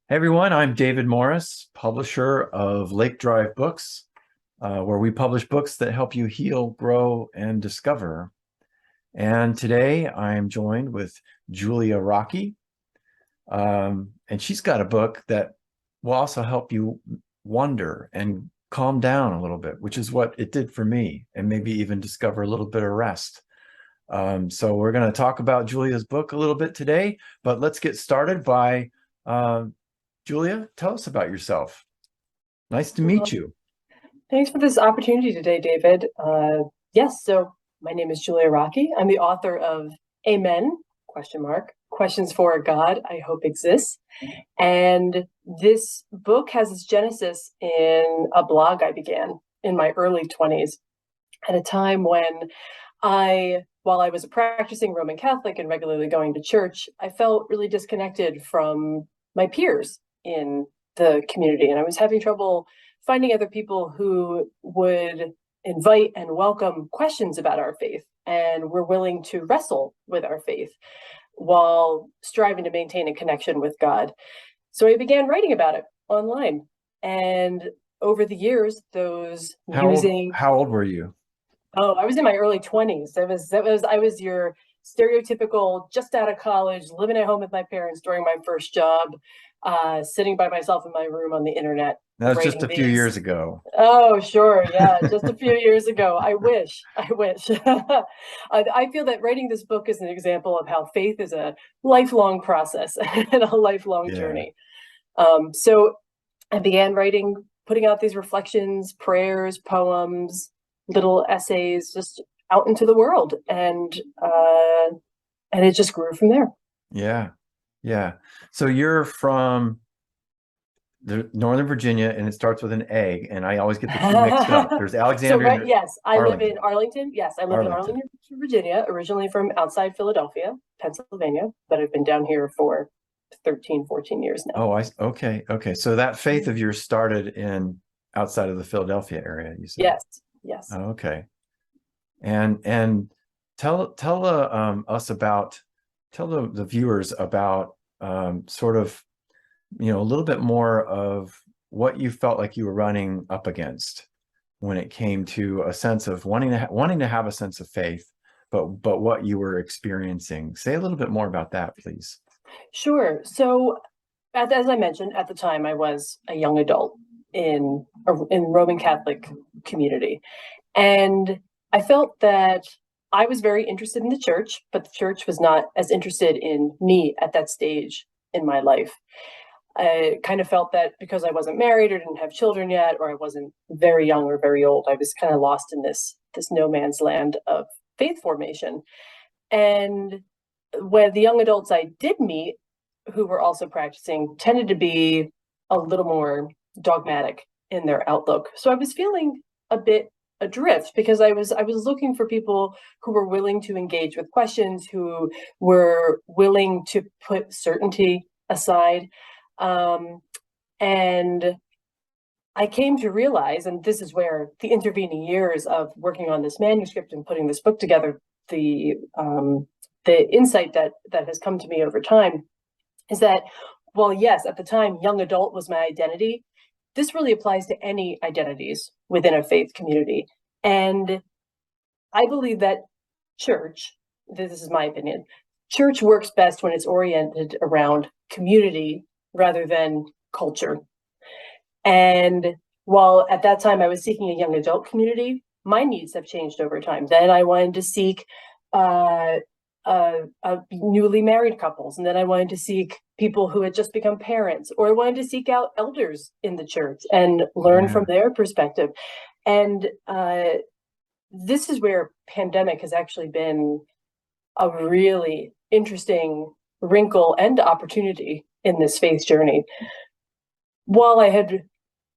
Hey everyone, I'm David Morris, publisher of Lake Drive Books, where we publish books that help you heal, grow, and discover. And today I am joined with Julia Rocchi, and she's got a book that will also help you wonder and calm down a little bit, which is what it did for me, and maybe even discover a little bit of rest. So we're going to talk about Julia's book a little bit today, but let's get started by Julia, tell us about yourself. Nice to meet Well, you. thanks for this opportunity today, David. Yes, so my name is Julia Rocchi. I'm the author of Amen, question mark, Questions for a God I Hope Exists. And this book has its genesis in a blog I began in my early 20s at a time when while I was a practicing Roman Catholic and regularly going to church, I felt really disconnected from my peers in the community. And I was having trouble finding other people who would invite and welcome questions about our faith and were willing to wrestle with our faith while striving to maintain a connection with God. So I began writing about it online. And over the years, those musings. How old were you? Oh, I was in my early 20s. I was your stereotypical just out of college, living at home with my parents during my first job, sitting by myself in my room on the internet, That was just writing a few these. years ago. Oh, sure. Yeah, just a few years ago. I wish. I wish. I feel that writing this book is an example of how faith is a lifelong process and a lifelong Yeah. journey. So I began writing, putting out these reflections, prayers, poems, little essays, just out into the world, and it just grew from there. Yeah. Yeah. So you're from Northern Virginia and it starts with an egg, and I always get the two mixed up. There's So, Alexandria and right, there's yes, I live in Arlington. Arlington. Yes, I live in Arlington. Arlington, Virginia, originally from outside Philadelphia, Pennsylvania, but I've been down here for 13, 14 years now. Oh, okay. Okay. So that faith of yours started in outside of the Philadelphia area, you said. Yes, yes. Oh, okay. And tell us about tell the viewers about sort of a little bit more of what you felt like you were running up against when it came to a sense of wanting to have a sense of faith, but what you were experiencing. Say a little bit more about that, please. Sure. So, as I mentioned, at the time, I was a young adult in Roman Catholic community, and I felt that I was very interested in the church, but the church was not as interested in me at that stage in my life. I kind of felt that because I wasn't married or didn't have children yet, or I wasn't very young or very old, I was kind of lost in this no man's land of faith formation. And when the young adults I did meet, who were also practicing, tended to be a little more dogmatic in their outlook. So I was feeling a bit adrift because I was looking for people who were willing to engage with questions, who were willing to put certainty aside. Um, and I came to realize, and this is where the intervening years of working on this manuscript and putting this book together, the insight that has come to me over time is that, well, yes, at the time, young adult was my identity. This really applies to any identities within a faith community. And I believe that church, this is my opinion, church works best when it's oriented around community rather than culture. And while at that time I was seeking a young adult community, my needs have changed over time. Then I wanted to seek uh, newly married couples, and then I wanted to seek people who had just become parents, or I wanted to seek out elders in the church and learn Yeah. from their perspective. And this is where pandemic has actually been a really interesting wrinkle and opportunity in this faith journey. While I had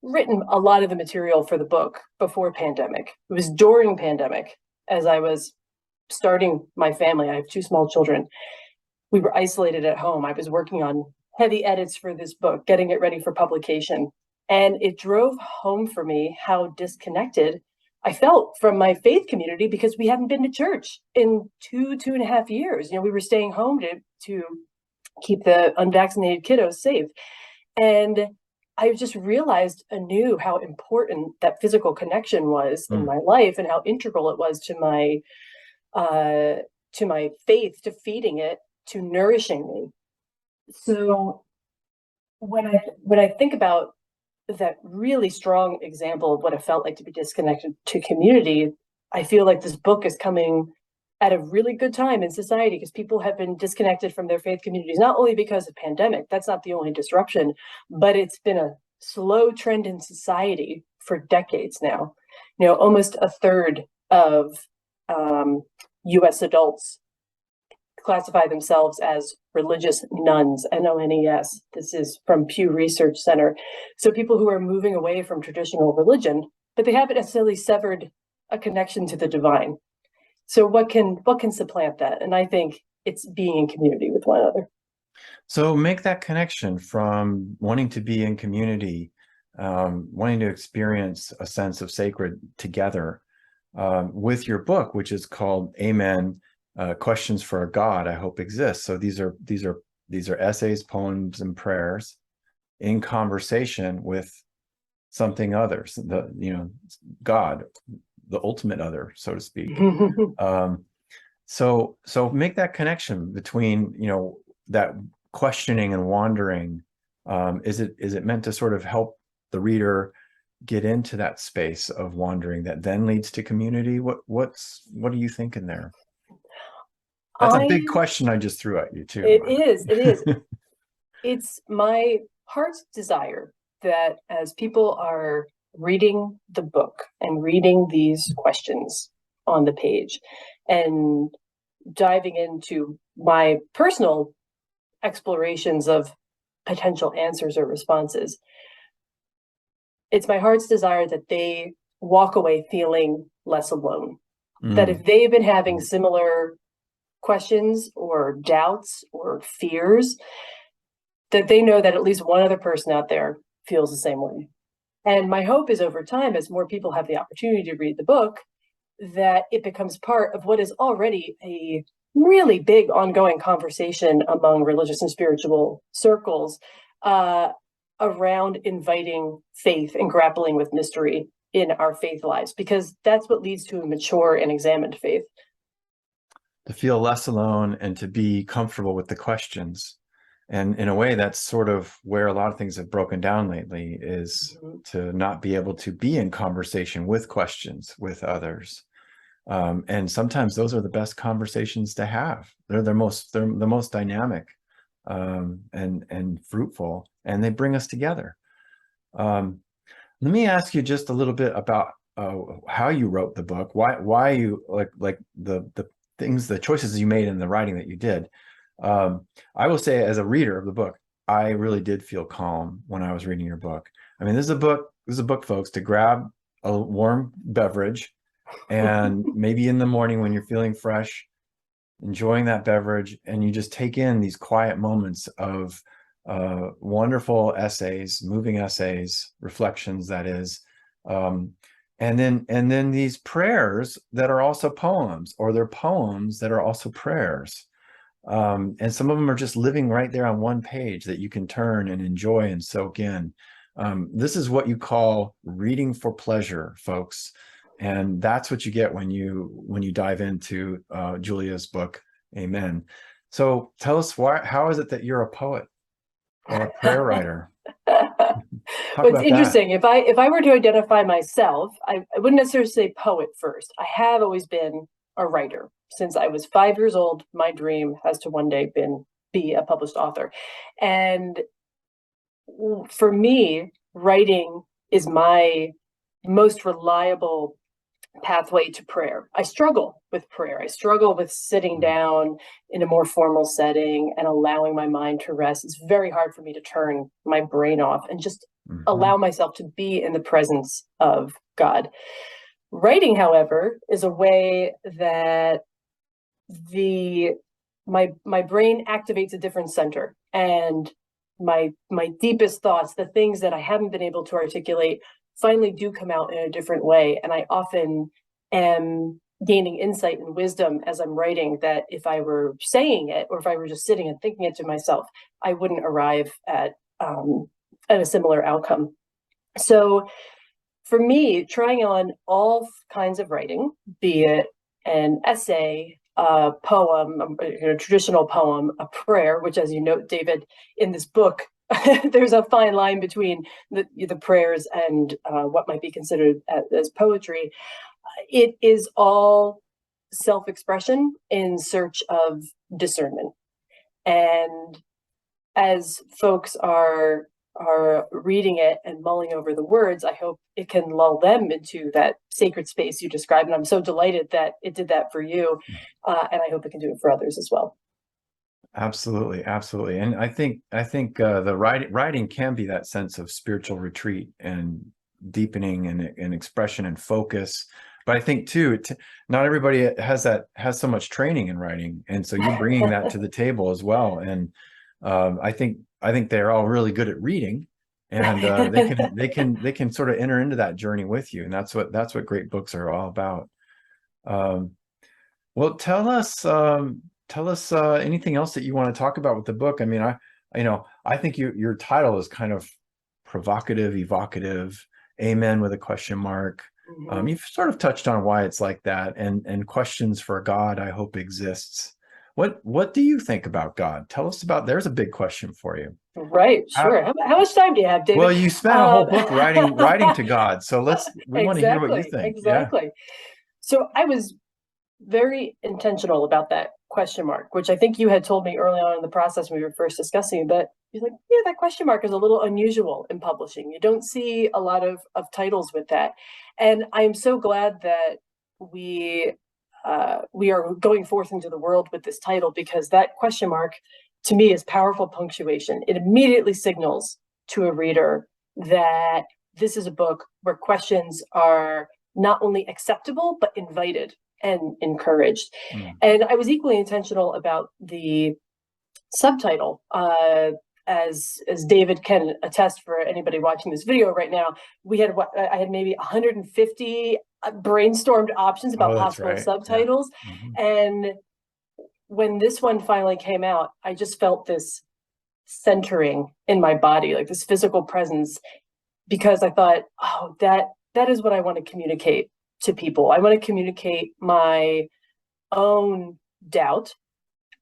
written a lot of the material for the book before pandemic, it was during pandemic, as I was starting my family. I have two small children. We were isolated at home. I was working on heavy edits for this book, getting it ready for publication. And it drove home for me how disconnected I felt from my faith community because we hadn't been to church in 2.5 years. We were staying home to keep the unvaccinated kiddos safe. And I just realized anew how important that physical connection was in my life, and how integral it was to my faith, to feeding it, to nourishing me. So when I think about that really strong example of what it felt like to be disconnected to community, I feel like this book is coming at a really good time in society, because people have been disconnected from their faith communities, not only because of pandemic, that's not the only disruption, but it's been a slow trend in society for decades now. Almost a third of US adults classify themselves as religious nuns, N-O-N-E-S. This is from Pew Research Center. So people who are moving away from traditional religion, but they haven't necessarily severed a connection to the divine. So what can supplant that? And I think it's being in community with one another. So make that connection from wanting to be in community, wanting to experience a sense of sacred together, with your book, which is called Amen, Questions for a God I Hope Exists. So these are essays, poems, and prayers in conversation with something other, God, the ultimate other, so to speak. So make that connection between, that questioning and wandering. Is it meant to sort of help the reader get into that space of wandering that then leads to community? What are you thinking there? That's a big question I just threw at you too. It is. It's my heart's desire that as people are reading the book and reading these questions on the page and diving into my personal explorations of potential answers or responses, it's my heart's desire that they walk away feeling less alone. That if they've been having similar questions or doubts or fears, that they know that at least one other person out there feels the same way. And my hope is, over time, as more people have the opportunity to read the book, that it becomes part of what is already a really big ongoing conversation among religious and spiritual circles, around inviting faith and grappling with mystery in our faith lives, because that's what leads to a mature and examined faith. To feel less alone and to be comfortable with the questions. And in a way, that's sort of where a lot of things have broken down lately, is to not be able to be in conversation with questions with others. And sometimes those are the best conversations to have. They're the most dynamic, and fruitful, and they bring us together. Let me ask you just a little bit about how you wrote the book. Why you like the things, the choices you made in the writing that you did. I will say, as a reader of the book, I really did feel calm when I was reading your book. I mean, this is a book, folks, to grab a warm beverage, and maybe in the morning when you're feeling fresh, enjoying that beverage, and you just take in these quiet moments of wonderful essays, moving essays, reflections, that is, and then these prayers that are also poems, or they're poems that are also prayers. And some of them are just living right there on one page that you can turn and enjoy and soak in. This is what you call reading for pleasure, folks. And that's what you get when you dive into Julia's book, Amen. So tell us, how is it that you're a poet or a prayer writer? Well, it's interesting. If I were to identify myself, I wouldn't necessarily say poet first. I have always been a writer. Since I was 5 years old, my dream has to one day be a published author. And for me, writing is my most reliable pathway to prayer. I struggle with prayer. I struggle with sitting down in a more formal setting and allowing my mind to rest. It's very hard for me to turn my brain off and just allow myself to be in the presence of God. Writing, however, is a way that my brain activates a different center, and my deepest thoughts, the things that I haven't been able to articulate, finally do come out in a different way. And I often am gaining insight and wisdom as I'm writing, that if I were saying it, or if I were just sitting and thinking it to myself, I wouldn't arrive at and a similar outcome. So for me, trying on all kinds of writing, be it an essay, a poem, a traditional poem, a prayer, which, as you note, David, in this book, there's a fine line between the prayers and what might be considered as poetry. It is all self-expression in search of discernment. And as folks are reading it and mulling over the words, I hope it can lull them into that sacred space you described. And I'm so delighted that it did that for you. And I hope it can do it for others as well. Absolutely, absolutely. And I think the writing can be that sense of spiritual retreat and deepening and expression and focus. But I think too, not everybody has so much training in writing, and so you're bringing that to the table as well. And I think they're all really good at reading, and they can sort of enter into that journey with you, and that's what great books are all about. Well, tell us anything else that you want to talk about with the book. I mean, I think your title is kind of provocative, evocative, amen with a question mark. Mm-hmm. You've sort of touched on why it's like that, and questions for God, I hope, exists. What do you think about God? Tell us about, there's a big question for you. Right, sure. How much time do you have, David? Well, you spent a whole book writing to God, so we want to hear what you think. Exactly. Yeah. So I was very intentional about that question mark, which I think you had told me early on in the process when we were first discussing, but you're like, yeah, that question mark is a little unusual in publishing. You don't see a lot of titles with that. And I am so glad that we are going forth into the world with this title, because that question mark to me is powerful punctuation. It immediately signals to a reader that this is a book where questions are not only acceptable, but invited and encouraged. And I was equally intentional about the subtitle. As David can attest, for anybody watching this video right now, I had maybe 150 brainstormed options about possible subtitles. Yeah. Mm-hmm. And when this one finally came out, I just felt this centering in my body, like this physical presence, because I thought, oh, that is what I want to communicate to people. I want to communicate my own doubt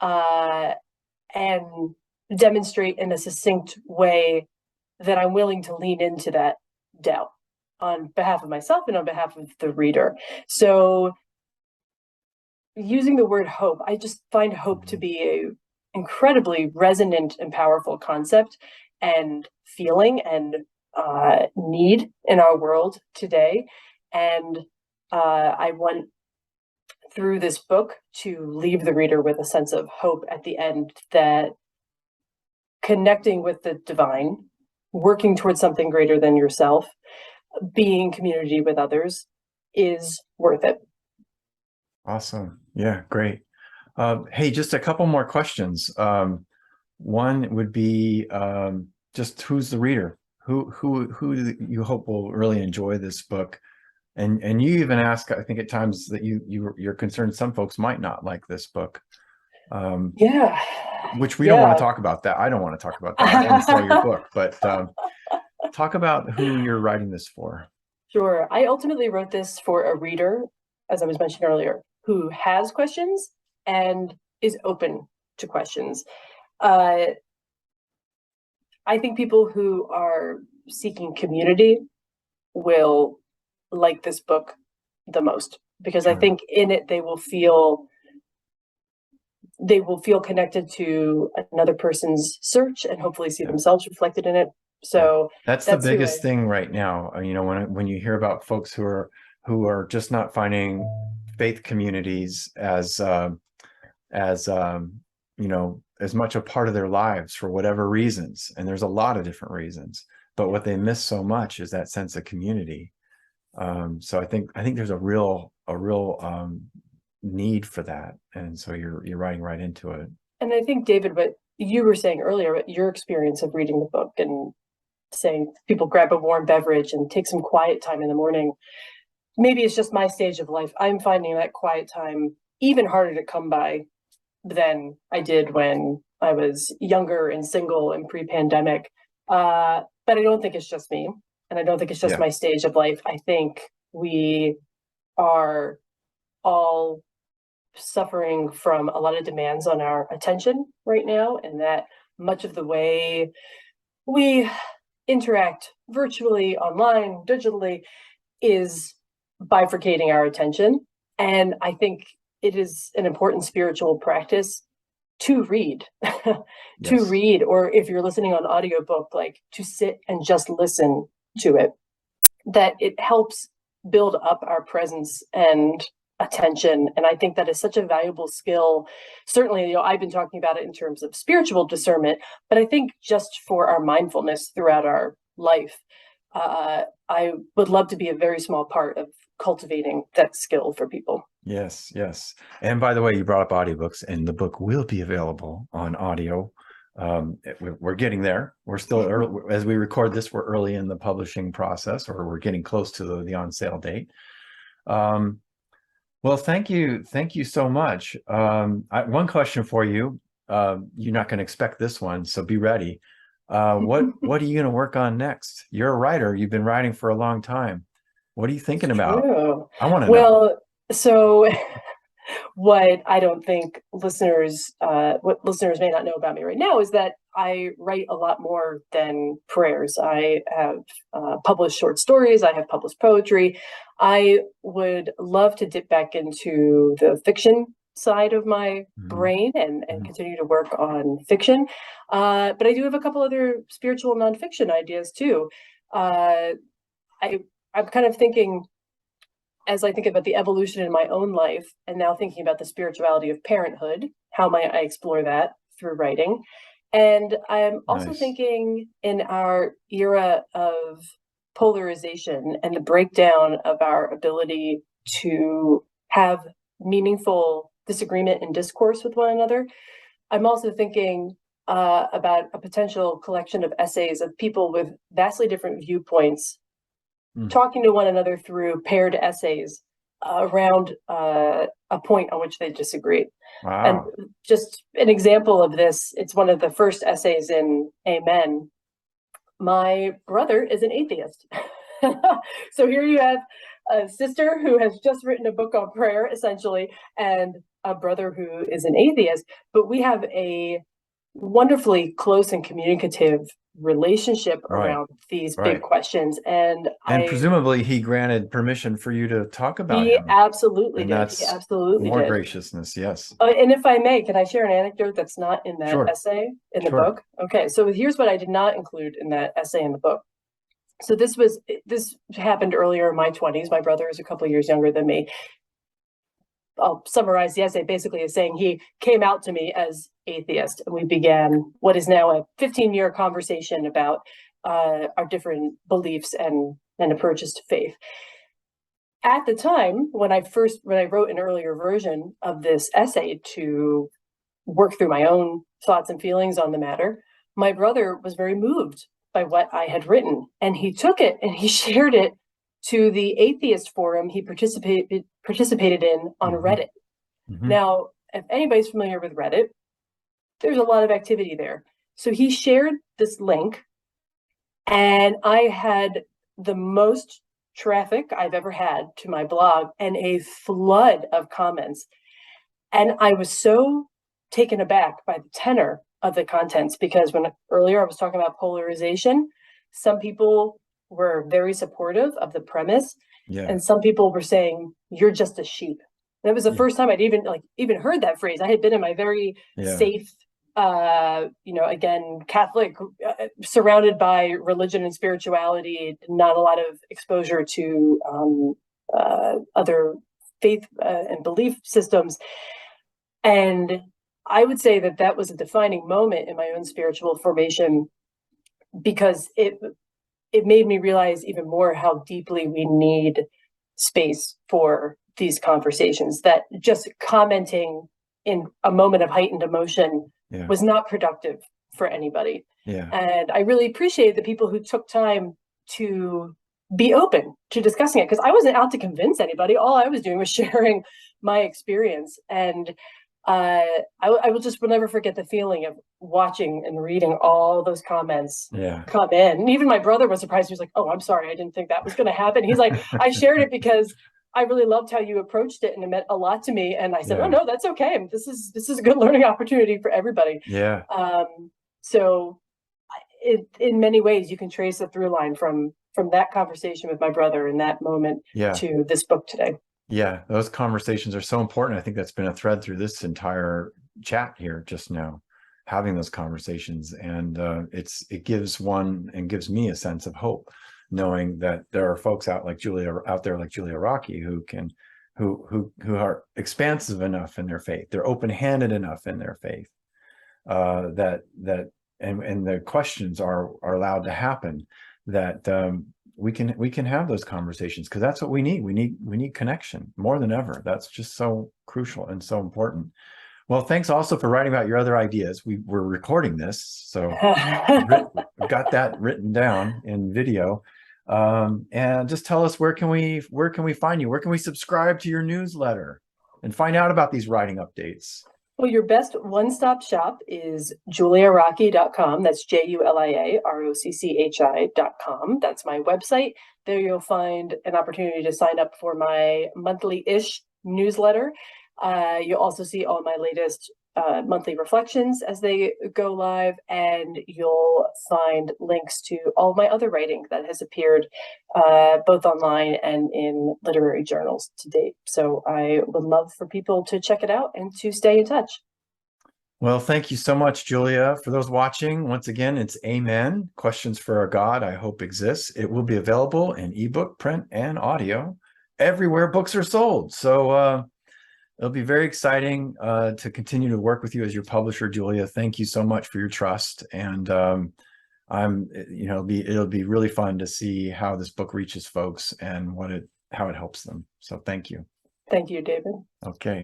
and demonstrate in a succinct way that I'm willing to lean into that doubt on behalf of myself and on behalf of the reader. So using the word hope, I just find hope to be an incredibly resonant and powerful concept and feeling and need in our world today. And I want, through this book, to leave the reader with a sense of hope at the end, that connecting with the divine, working towards something greater than yourself, being in community with others is worth it. Awesome. Yeah, great. Hey, just a couple more questions. One would be just who's the reader? Who do you hope will really enjoy this book? And you even ask, I think at times, that you're concerned some folks might not like this book. Yeah. Which we don't want to talk about that. I don't want to talk about that. I don't want to sell your book, but talk about who you're writing this for. Sure. I ultimately wrote this for a reader, as I was mentioning earlier, who has questions and is open to questions. I think people who are seeking community will like this book the most, because I think in it they will feel connected to another person's search and hopefully see themselves reflected in it. So that's the biggest thing right now. When you hear about folks who are just not finding faith communities as much a part of their lives for whatever reasons, and there's a lot of different reasons, but what they miss so much is that sense of community. So I think there's a real need for that, and so you're writing right into it. And I think, David, what you were saying earlier, your experience of reading the book and saying people grab a warm beverage and take some quiet time in the morning, maybe it's just my stage of life. I'm finding that quiet time even harder to come by than I did when I was younger and single and pre-pandemic. But I don't think it's just me, and I don't think it's just Yeah. my stage of life. I think we are all suffering from a lot of demands on our attention right now, and that much of the way we interact virtually, online, digitally, is bifurcating our attention. And I think it is an important spiritual practice to read, to Yes. read, or if you're listening on audiobook, like to sit and just listen to it, that it helps build up our presence and attention. And I think that is such a valuable skill. Certainly, I've been talking about it in terms of spiritual discernment, but I think just for our mindfulness throughout our life, I would love to be a very small part of cultivating that skill for people. Yes, yes. And by the way, you brought up audiobooks, and the book will be available on audio. We're getting there. We're still early, as we record this, we're early in the publishing process, or we're getting close to the on sale date. Well, thank you so much. One question for you. You're not going to expect this one, so be ready. What are you going to work on next? You're a writer. You've been writing for a long time. What are you thinking about? True. I want to know. Well, so what I don't think what listeners may not know about me right now is that I write a lot more than prayers. I have published short stories. I have published poetry. I would love to dip back into the fiction side of my brain and continue to work on fiction. But I do have a couple other spiritual nonfiction ideas too. I'm kind of thinking, as I think about the evolution in my own life, and now thinking about the spirituality of parenthood, how might I explore that through writing? And I'm also Nice. thinking in our era of polarization and the breakdown of our ability to have meaningful disagreement and discourse with one another, I'm also thinking about a potential collection of essays of people with vastly different viewpoints talking to one another through paired essays around a point on which they disagree. Wow. And just an example of this, it's one of the first essays in Amen. My brother is an atheist. So here you have a sister who has just written a book on prayer, essentially, and a brother who is an atheist. But we have a wonderfully close and communicative relationship around these big questions. And presumably he granted permission for you to talk about he him. absolutely And did. that's He absolutely more did. graciousness. Yes. And if I may, can I share an anecdote that's not in that Sure. essay in the Sure. book? Okay, so here's what I did not include in that essay in the book. So this happened earlier in my 20s. My brother is a couple of years younger than me. I'll summarize the essay basically as saying he came out to me as atheist, and we began what is now a 15-year conversation about our different beliefs and approaches to faith. At the time, when I wrote an earlier version of this essay to work through my own thoughts and feelings on the matter, my brother was very moved by what I had written, and he took it and he shared it to the atheist forum he participated in on Reddit. Now, if anybody's familiar with Reddit, there's a lot of activity there. So he shared this link, and I had the most traffic I've ever had to my blog and a flood of comments. And I was so taken aback by the tenor of the contents, because when earlier I was talking about polarization, some people were very supportive of the premise, and some people were saying, "You're just a sheep." And it was the first time I'd even heard that phrase. I had been in my very safe, again, Catholic, surrounded by religion and spirituality, not a lot of exposure to other faith and belief systems. And I would say that was a defining moment in my own spiritual formation, because it made me realize even more how deeply we need space for these conversations, that just commenting in a moment of heightened emotion was not productive for anybody. And I really appreciate the people who took time to be open to discussing it, because I wasn't out to convince anybody. All I was doing was sharing my experience. And I will never forget the feeling of watching and reading all those comments Yeah. come in. And even my brother was surprised. He was like, "Oh, I'm sorry, I didn't think that was going to happen." He's like, "I shared it because I really loved how you approached it, and it meant a lot to me." And I said, "Oh Yeah. no, that's okay. This is a good learning opportunity for everybody." Yeah. So, in many ways, you can trace a through line from that conversation with my brother in that moment Yeah. to this book today. Yeah. Those conversations are so important. I think that's been a thread through this entire chat here just now, having those conversations. And it gives one and gives me a sense of hope, knowing that there are folks out there like Julia Rocchi who are expansive enough in their faith. They're open-handed enough in their faith and the questions are allowed to happen, that we can have those conversations, because that's what we need. We need connection more than ever. That's just so crucial and so important. Well, thanks also for writing about your other ideas. We're recording this, so we've got that written down in video. And just tell us, where can we find you? Where can we subscribe to your newsletter and find out about these writing updates? Well, your best one-stop shop is juliarocchi.com. That's JuliaRocchi.com. That's my website. There you'll find an opportunity to sign up for my monthly-ish newsletter. You'll also see all my latest monthly reflections as they go live, and you'll find links to all of my other writing that has appeared both online and in literary journals to date. So I would love for people to check it out and to stay in touch. Well, thank you so much, Julia. For those watching, once again, it's Amen, Questions for a God I Hope Exists. It will be available in ebook, print, and audio everywhere books are sold. So it'll be very exciting to continue to work with you as your publisher, Julia. Thank you so much for your trust. And it'll be really fun to see how this book reaches folks and how it helps them. So thank you. Thank you, David. Okay.